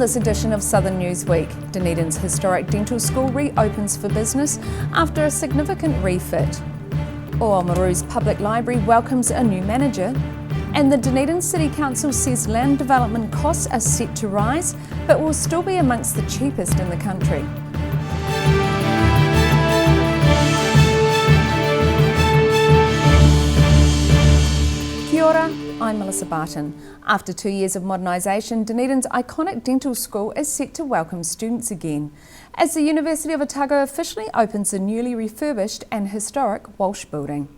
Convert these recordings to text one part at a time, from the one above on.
this edition of Southern Newsweek, Dunedin's historic dental school reopens for business after a significant refit. Oamaru's public library welcomes a new manager. And the Dunedin City Council says land development costs are set to rise, but will still be amongst the cheapest in the country. Kia ora, I'm Melissa Barton. After 2 years of modernisation, Dunedin's iconic dental school is set to welcome students again, as the University of Otago officially opens the newly refurbished and historic Walsh building.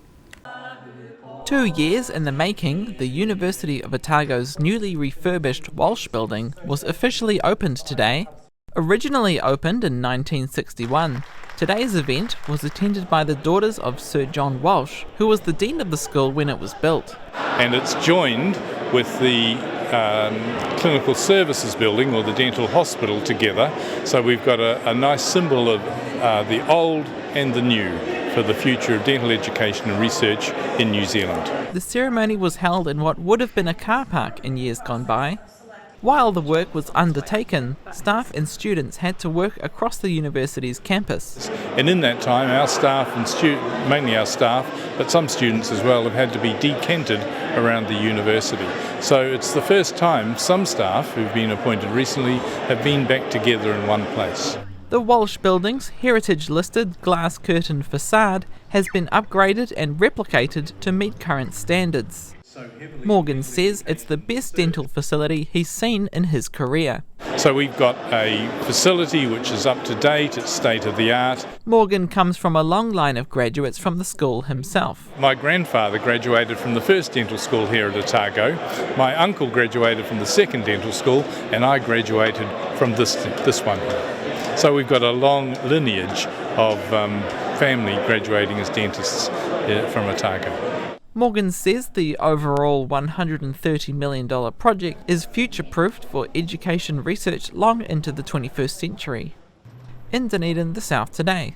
2 years in the making, the University of Otago's newly refurbished Walsh building was officially opened today. Originally opened in 1961, today's event was attended by the daughters of Sir John Walsh, who was the dean of the school when it was built. And it's joined with the clinical services building, or the dental hospital, together. So we've got a nice symbol of the old and the new for the future of dental education and research in New Zealand. The ceremony was held in what would have been a car park in years gone by. While the work was undertaken, staff and students had to work across the university's campus. And in that time, our staff and mainly our staff, but some students as well, have had to be decanted around the university. So it's the first time some staff who've been appointed recently have been back together in one place. The Walsh building's heritage-listed glass curtain facade has been upgraded and replicated to meet current standards. Morgan says it's the best dental facility he's seen in his career. So we've got a facility which is up to date, it's state of the art. Morgan comes from a long line of graduates from the school himself. My grandfather graduated from the first dental school here at Otago. My uncle graduated from the second dental school, and I graduated from this one here. So we've got a long lineage of family graduating as dentists from Otago. Morgan says the overall $130 million project is future-proofed for education research long into the 21st century. In Dunedin, the South today.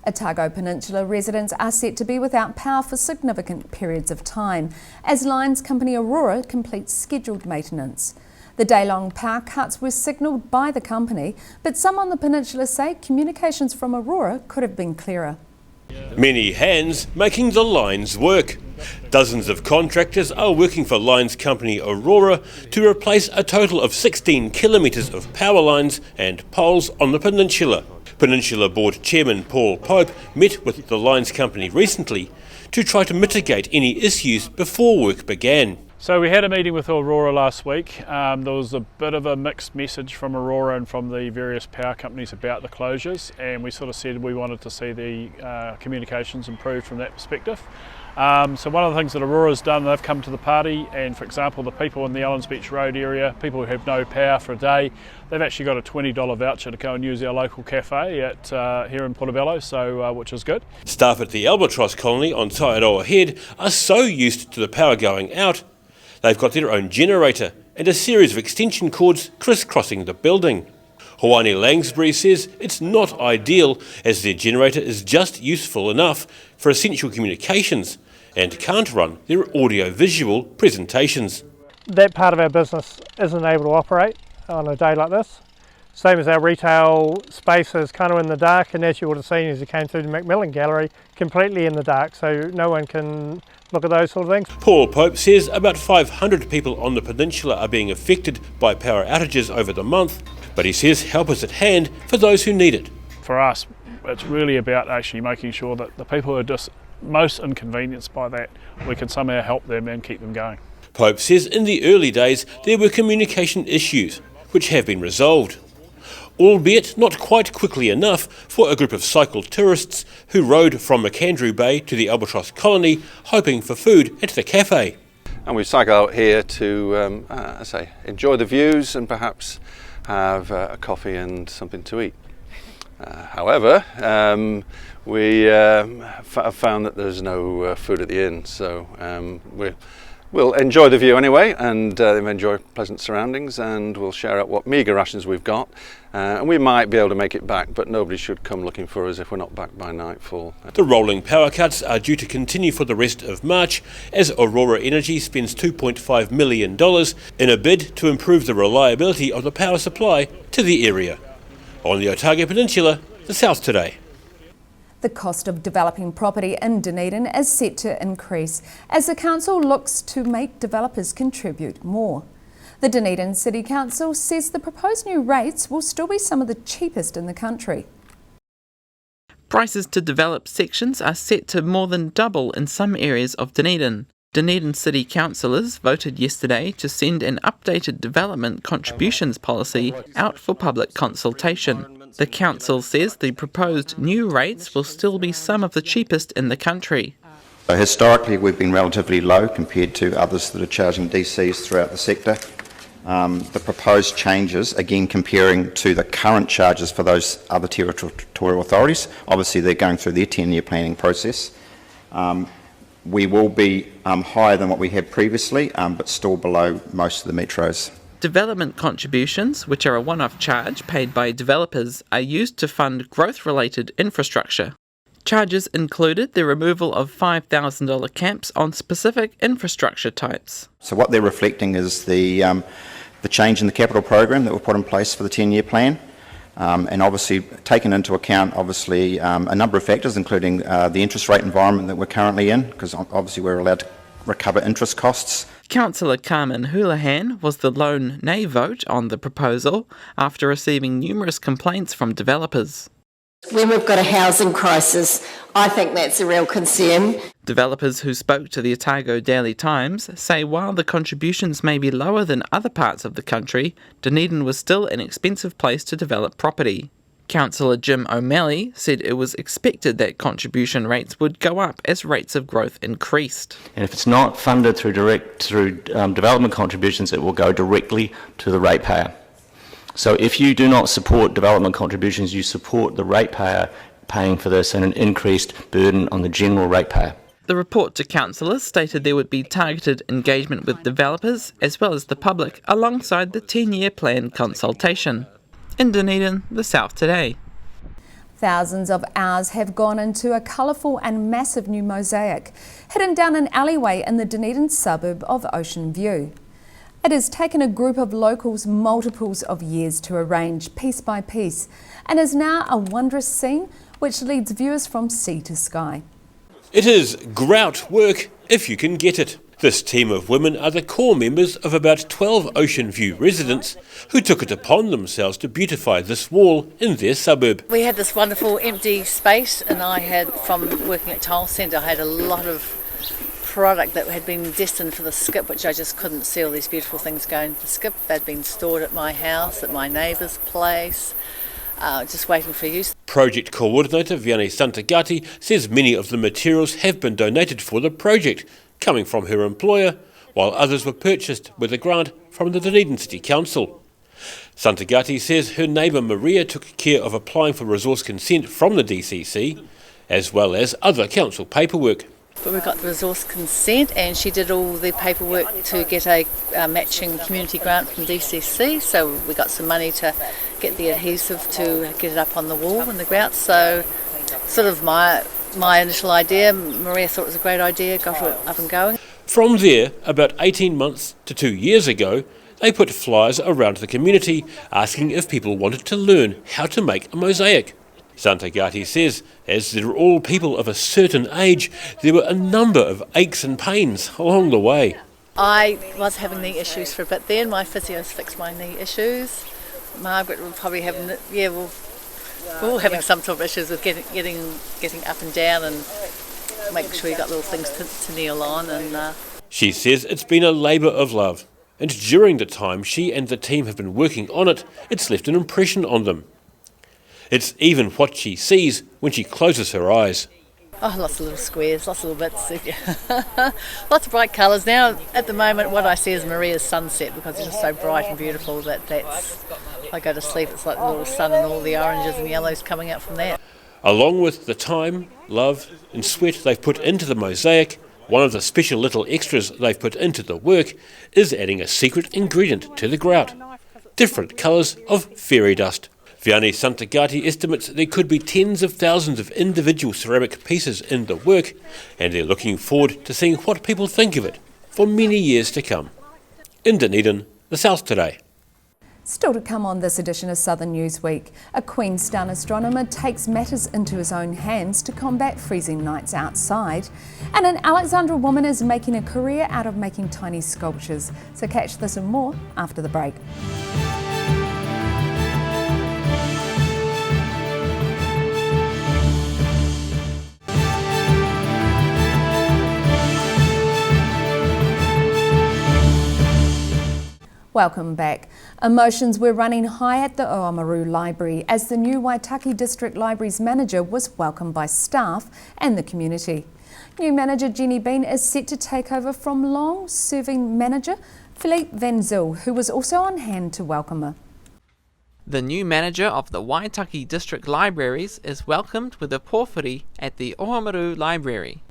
Otago Peninsula residents are set to be without power for significant periods of time as lines company Aurora completes scheduled maintenance. The day-long power cuts were signalled by the company, but some on the peninsula say communications from Aurora could have been clearer. Many hands making the lines work. Dozens of contractors are working for lines company Aurora to replace a total of 16 kilometres of power lines and poles on the peninsula. Peninsula Board Chairman Paul Pope met with the lines company recently to try to mitigate any issues before work began. So we had a meeting with Aurora last week. There was a bit of a mixed message from Aurora and from the various power companies about the closures, and we sort of said we wanted to see the communications improved from that perspective. So one of the things that Aurora's done, they've come to the party, and for example the people in the Allens Beach Road area, people who have no power for a day, they've actually got a $20 voucher to go and use our local cafe at here in Portobello, so which is good. Staff at the Albatross colony on Taiaroa Head are so used to the power going out, they've got their own generator and a series of extension cords crisscrossing the building. Hawani Langsbury says it's not ideal as their generator is just useful enough for essential communications and can't run their audio-visual presentations. That part of our business isn't able to operate on a day like this. Same as our retail space is kind of in the dark, and as you would have seen as you came through the Macmillan Gallery, completely in the dark, so no one can look at those sort of things. Paul Pope says about 500 people on the peninsula are being affected by power outages over the month, but he says help is at hand for those who need it. For us, it's really about actually making sure that the people who are just most inconvenienced by that, we can somehow help them and keep them going. Pope says in the early days there were communication issues, which have been resolved, albeit not quite quickly enough for a group of cycle tourists who rode from McAndrew Bay to the Albatross colony hoping for food at the cafe. And we cycle out here to enjoy the views and perhaps have a coffee and something to eat. However, we have found that there's no food at the inn, so we're We'll enjoy the view anyway, and enjoy pleasant surroundings, and we'll share out what meagre rations we've got, and we might be able to make it back, but nobody should come looking for us if we're not back by nightfall. The rolling power cuts are due to continue for the rest of March as Aurora Energy spends $2.5 million in a bid to improve the reliability of the power supply to the area. On the Otago Peninsula, the South Today. The cost of developing property in Dunedin is set to increase as the council looks to make developers contribute more. The Dunedin City Council says the proposed new rates will still be some of the cheapest in the country. Prices to develop sections are set to more than double in some areas of Dunedin. Dunedin City Councillors voted yesterday to send an updated development contributions policy out for public consultation. The council says the proposed new rates will still be some of the cheapest in the country. So historically, we've been relatively low compared to others that are charging DCs throughout the sector. The proposed changes, again comparing to the current charges for those other territorial authorities, obviously they're going through their 10-year planning process. We will be higher than what we had previously, but still below most of the metros. Development contributions, which are a one-off charge paid by developers, are used to fund growth-related infrastructure. Charges included the removal of $5,000 caps on specific infrastructure types. So what they're reflecting is the change in the capital program that we've put in place for the 10-year plan, and obviously taken into account a number of factors, including the interest rate environment that we're currently in, because obviously we're allowed to recover interest costs. Councillor Carmen Houlihan was the lone nay vote on the proposal after receiving numerous complaints from developers. When we've got a housing crisis, I think that's a real concern. Developers who spoke to the Otago Daily Times say while the contributions may be lower than other parts of the country, Dunedin was still an expensive place to develop property. Councillor Jim O'Malley said it was expected that contribution rates would go up as rates of growth increased. And if it's not funded through development contributions, it will go directly to the ratepayer. So if you do not support development contributions, you support the ratepayer paying for this and an increased burden on the general ratepayer. The report to councillors stated there would be targeted engagement with developers as well as the public alongside the 10-year plan consultation. In Dunedin, the South Today. Thousands of hours have gone into a colourful and massive new mosaic hidden down an alleyway in the Dunedin suburb of Ocean View. It has taken a group of locals multiples of years to arrange piece by piece and is now a wondrous scene which leads viewers from sea to sky. It is grout work if you can get it. This team of women are the core members of about 12 Ocean View residents who took it upon themselves to beautify this wall in their suburb. We had this wonderful empty space, and I had, from working at Tile Centre, I had a lot of product that had been destined for the skip, which I just couldn't see all these beautiful things going to the skip. They'd been stored at my house, at my neighbour's place, just waiting for use. Project coordinator Vianney Santagati says many of the materials have been donated for the project, coming from her employer, while others were purchased with a grant from the Dunedin City Council. Santagati says her neighbour Maria took care of applying for resource consent from the DCC, as well as other council paperwork. But we got the resource consent, and she did all the paperwork to get a matching community grant from DCC, so we got some money to get the adhesive to get it up on the wall and the grout. So sort of my initial idea, Maria thought it was a great idea, got it up and going. From there, about 18 months to 2 years ago, they put flyers around the community asking if people wanted to learn how to make a mosaic. Santagati says, as they're all people of a certain age, there were a number of aches and pains along the way. I was having knee issues for a bit then. My physio's fixed my knee issues. Margaret will probably have, we're all having some sort of issues with getting up and down and making sure you got little things to kneel on. And she says it's been a labour of love, and during the time she and the team have been working on it, it's left an impression on them. It's even what she sees when she closes her eyes. Oh, lots of little squares, lots of little bits. Lots of bright colours. Now, at the moment, what I see is Maria's sunset, because it's just so bright and beautiful that's... I go to sleep, it's like the little sun and all the oranges and yellows coming out from that. Along with the time, love and sweat they've put into the mosaic, One of the special little extras they've put into the work is adding a secret ingredient to the grout. Different colours of fairy dust. Vianney Santagati estimates there could be tens of thousands of individual ceramic pieces in the work, and they're looking forward to seeing what people think of it for many years to come. In Dunedin, the South Today. Still to come on this edition of Southern Newsweek, a Queenstown astronomer takes matters into his own hands to combat freezing nights outside, and an Alexandra woman is making a career out of making tiny sculptures. So catch this and more after the break. Welcome back. Emotions were running high at the Oamaru Library as the new Waitaki District Library's manager was welcomed by staff and the community. New manager Jenny Bean is set to take over from long-serving manager Philippe Van Zyl, who was also on hand to welcome her. The new manager of the Waitaki District Libraries is welcomed with a pōwhiri at the Oamaru Library.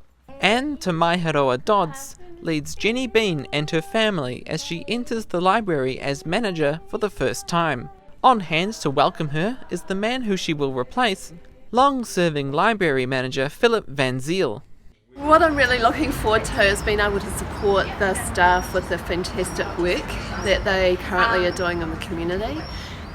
And Te Maiharoa Dodds leads Jenny Bean and her family as she enters the library as manager for the first time. On hand to welcome her is the man who she will replace, long-serving library manager Philip Van Zyl. What I'm really looking forward to is being able to support the staff with the fantastic work that they currently are doing in the community,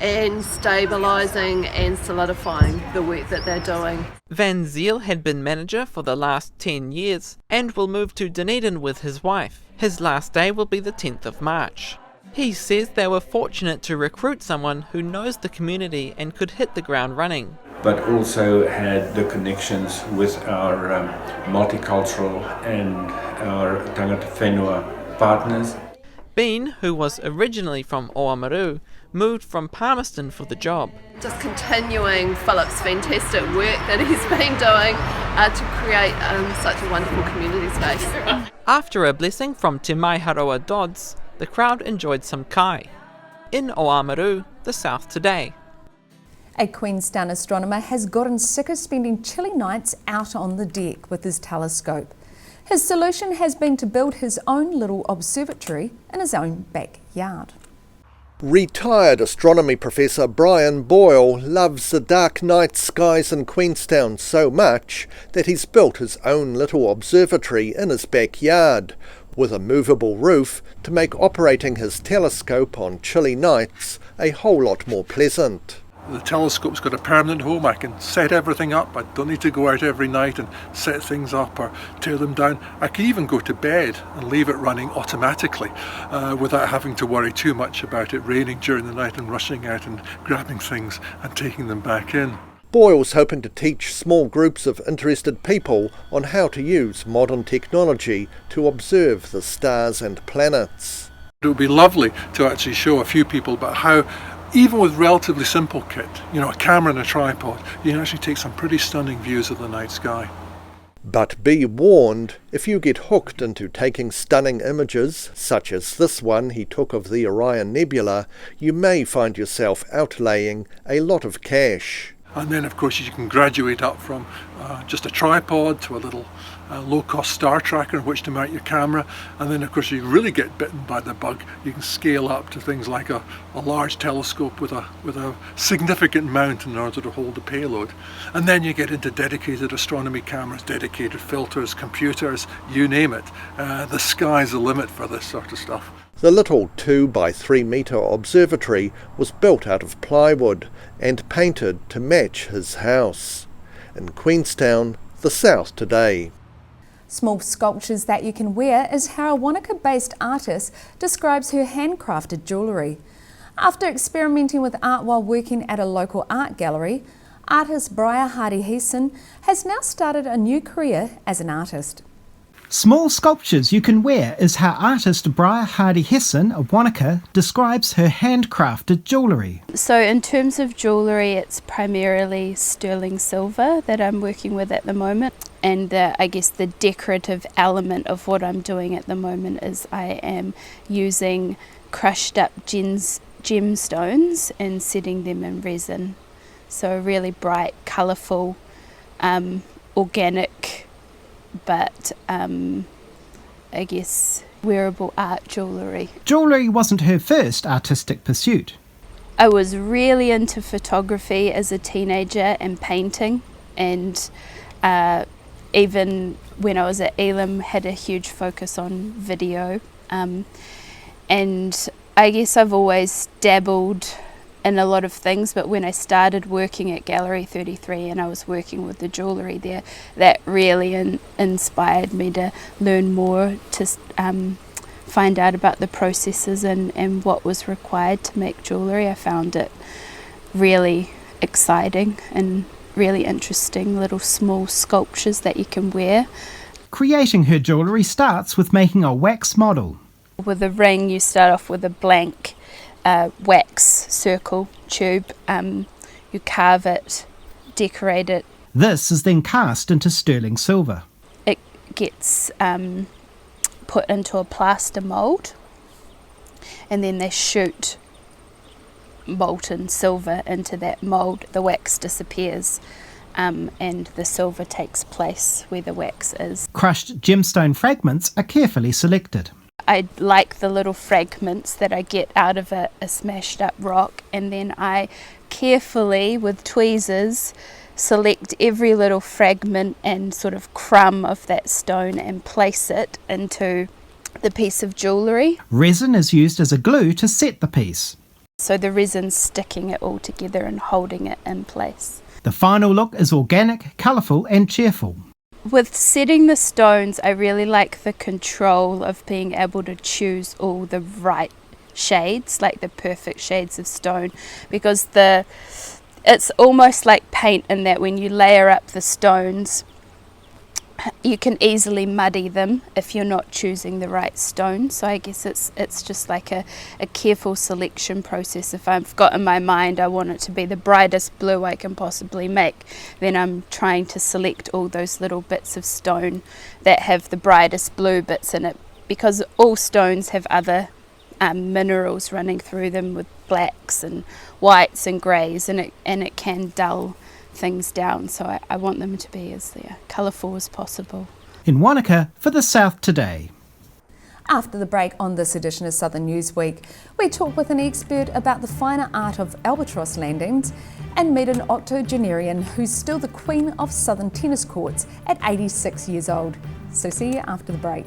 and stabilising and solidifying the work that they're doing. Van Zyl had been manager for the last 10 years and will move to Dunedin with his wife. His last day will be the 10th of March. He says they were fortunate to recruit someone who knows the community and could hit the ground running. But also had the connections with our multicultural and our tangata whenua partners. Bean, who was originally from Oamaru, moved from Palmerston for the job. Just continuing Philip's fantastic work that he's been doing to create such a wonderful community space. After a blessing from Te Maiharoa Dodds, the crowd enjoyed some kai. In Oamaru, the South Today. A Queenstown astronomer has gotten sick of spending chilly nights out on the deck with his telescope. His solution has been to build his own little observatory in his own backyard. Retired astronomy professor Brian Boyle loves the dark night skies in Queenstown so much that he's built his own little observatory in his backyard, with a movable roof to make operating his telescope on chilly nights a whole lot more pleasant. The telescope's got a permanent home. I can set everything up. I don't need to go out every night and set things up or tear them down. I can even go to bed and leave it running automatically without having to worry too much about it raining during the night and rushing out and grabbing things and taking them back in. Boyle's hoping to teach small groups of interested people on how to use modern technology to observe the stars and planets. It would be lovely to actually show a few people about how, even with relatively simple kit, a camera and a tripod, you can actually take some pretty stunning views of the night sky. But be warned, if you get hooked into taking stunning images, such as this one he took of the Orion Nebula, you may find yourself outlaying a lot of cash. And then, of course, you can graduate up from just a tripod to a little low-cost star tracker in which to mount your camera. And then, of course, you really get bitten by the bug. You can scale up to things like a large telescope with a significant mount in order to hold the payload. And then you get into dedicated astronomy cameras, dedicated filters, computers, you name it. The sky's the limit for this sort of stuff. The little 2 by 3 metre observatory was built out of plywood and painted to match his house. In Queenstown, the South Today. Small sculptures that you can wear is how a Wanaka-based artist describes her handcrafted jewellery. After experimenting with art while working at a local art gallery, artist Briar Hardy-Heeson has now started a new career as an artist. Small sculptures you can wear is how artist Briar Hardy-Heeson of Wanaka describes her handcrafted jewellery. So in terms of jewellery, it's primarily sterling silver that I'm working with at the moment. And I guess the decorative element of what I'm doing at the moment is I am using crushed up gemstones and setting them in resin. So really bright, colourful, organic, but I guess, wearable art jewellery. Jewellery wasn't her first artistic pursuit. I was really into photography as a teenager and painting, and even when I was at Elam had a huge focus on video. And I guess I've always dabbled in a lot of things, but when I started working at Gallery 33 and I was working with the jewellery there, that really inspired me to learn more, to find out about the processes and what was required to make jewellery. I found it really exciting and really interesting, little small sculptures that you can wear. Creating her jewellery starts with making a wax model. With a ring, you start off with a blank wax circle tube. You carve it, decorate it. This is then cast into sterling silver. It gets put into a plaster mould, and then they shoot molten silver into that mould. The wax disappears, and the silver takes place where the wax is. Crushed gemstone fragments are carefully selected. I like the little fragments that I get out of a smashed up rock, and then I carefully, with tweezers, select every little fragment and sort of crumb of that stone and place it into the piece of jewellery. Resin is used as a glue to set the piece. So the resin's sticking it all together and holding it in place. The final look is organic, colourful and cheerful. With setting the stones, I really like the control of being able to choose all the right shades, like the perfect shades of stone, because it's almost like paint in that when you layer up the stones, you can easily muddy them if you're not choosing the right stone. So I guess it's just like a careful selection process. If I've got in my mind I want it to be the brightest blue I can possibly make, then I'm trying to select all those little bits of stone that have the brightest blue bits in it, because all stones have other minerals running through them with blacks and whites and greys, and it can dull things down, so I want them to be as colourful as possible. In Wanaka for the South Today. After the break on this edition of Southern Newsweek, we talk with an expert about the finer art of albatross landings and meet an octogenarian who's still the queen of southern tennis courts at 86 years old. So see you after the break.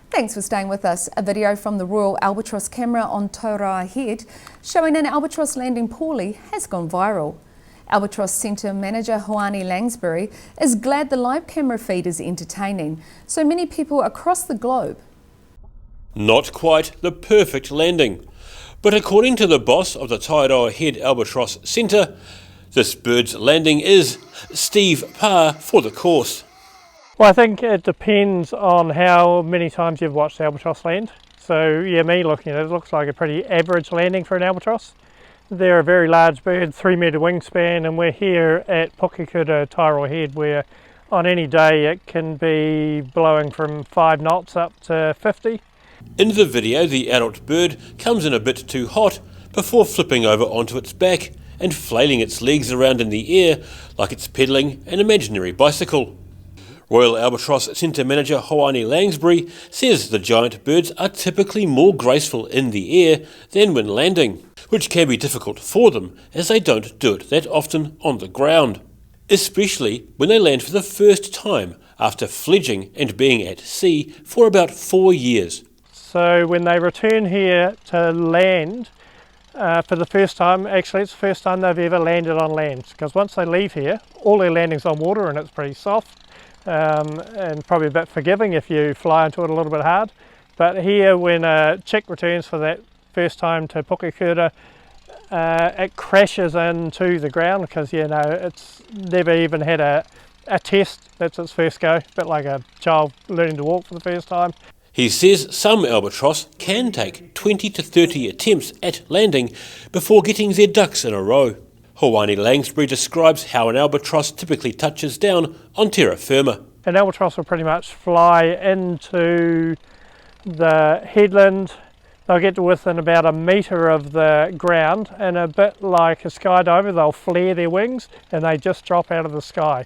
Thanks for staying with us. A video from the Royal Albatross camera on Tauranga Head showing an albatross landing poorly has gone viral. Albatross Centre Manager Hoani Langsbury is glad the live camera feed is entertaining so many people across the globe. Not quite the perfect landing, but according to the boss of the Tauranga Head Albatross Centre, this bird's landing is Steve par for the course. Well, I think it depends on how many times you've watched albatross land. So yeah, me looking at it, it looks like a pretty average landing for an albatross. They're a very large bird, 3 metre wingspan, and we're here at Pukekura, Tauranga Head, where on any day it can be blowing from 5 knots up to 50. In the video, the adult bird comes in a bit too hot before flipping over onto its back and flailing its legs around in the air like it's pedalling an imaginary bicycle. Royal Albatross Centre Manager Hoani Langsbury says the giant birds are typically more graceful in the air than when landing, which can be difficult for them as they don't do it that often on the ground, especially when they land for the first time after fledging and being at sea for about 4 years. So when they return here to land for the first time, actually it's the first time they've ever landed on land, because once they leave here, all their landing's on water and it's pretty soft. And probably a bit forgiving if you fly into it a little bit hard. But here, when a chick returns for that first time to Pukekura, it crashes into the ground because, you know, it's never even had a test. That's its first go, a bit like a child learning to walk for the first time. He says some albatross can take 20 to 30 attempts at landing before getting their ducks in a row. Hoani Langsbury describes how an albatross typically touches down on terra firma. An albatross will pretty much fly into The headland, they'll get to within about a metre of the ground, and a bit like a skydiver, they'll flare their wings and they just drop out of the sky.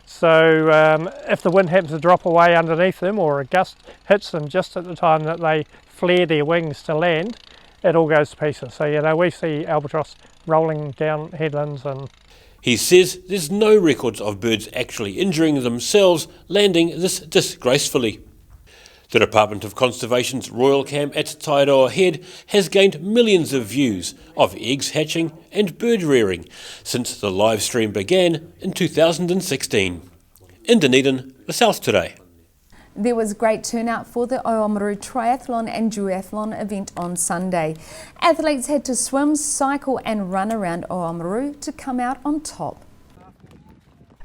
So if the wind happens to drop away underneath them, or a gust hits them just at the time that they flare their wings to land, it all goes to pieces. So we see albatross rolling down headlands. And he says there's no records of birds actually injuring themselves landing this disgracefully. The Department of Conservation's Royal Camp at Taiaroa Head has gained millions of views of eggs hatching and bird rearing since the live stream began in 2016. In Dunedin, the South Today. There was great turnout for the Oamaru Triathlon and Duathlon event on Sunday. Athletes had to swim, cycle and run around Oamaru to come out on top.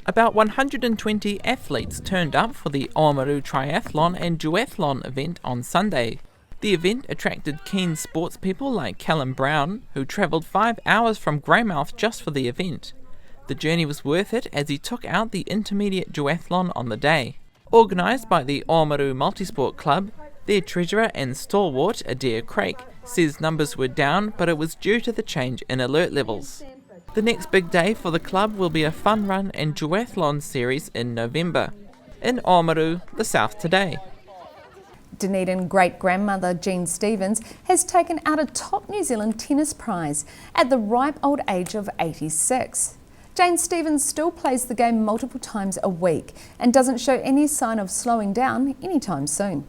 About 120 athletes turned up for the Oamaru Triathlon and Duathlon event on Sunday. The event attracted keen sports people like Callum Brown, who travelled 5 hours from Greymouth just for the event. The journey was worth it as he took out the intermediate duathlon on the day. Organised by the Oamaru Multisport Club, their treasurer and stalwart Adair Craik says numbers were down, but it was due to the change in alert levels. The next big day for the club will be a fun run and duathlon series in November. In Oamaru, the South Today. Dunedin great-grandmother Jean Stevens has taken out a top New Zealand tennis prize at the ripe old age of 86. Jane Stevens still plays the game multiple times a week and doesn't show any sign of slowing down anytime soon.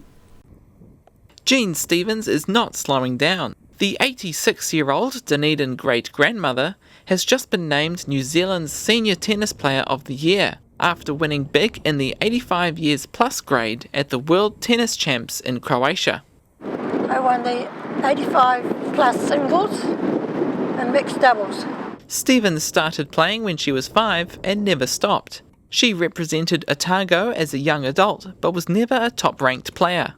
Jean Stevens is not slowing down. The 86-year-old Dunedin great-grandmother has just been named New Zealand's Senior Tennis Player of the Year after winning big in the 85 years plus grade at the World Tennis Champs in Croatia. I won the 85 plus singles and mixed doubles. Stevens started playing when she was 5 and never stopped. She represented Otago as a young adult but was never a top-ranked player.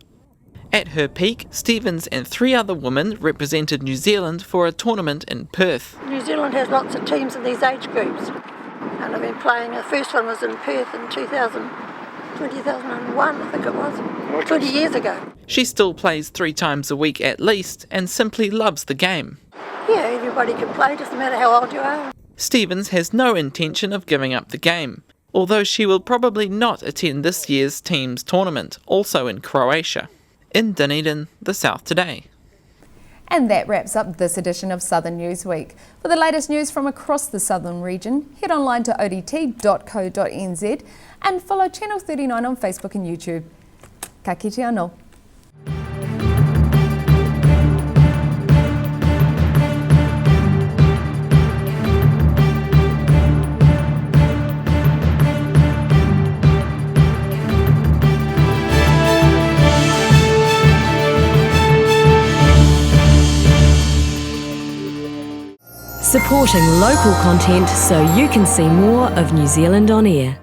At her peak, Stevens and 3 other women represented New Zealand for a tournament in Perth. New Zealand has lots of teams in these age groups, and I've been playing. The first one was in Perth in 2001, I think it was, 20 years ago. She still plays 3 times a week at least and simply loves the game. Yeah, everybody can play, doesn't matter how old you are. Stevens has no intention of giving up the game, although she will probably not attend this year's team's tournament, also in Croatia. In Dunedin, the South Today. And that wraps up this edition of Southern Newsweek. For the latest news from across the southern region, head online to odt.co.nz and follow Channel 39 on Facebook and YouTube. Ka kite anō. Supporting local content so you can see more of New Zealand on air.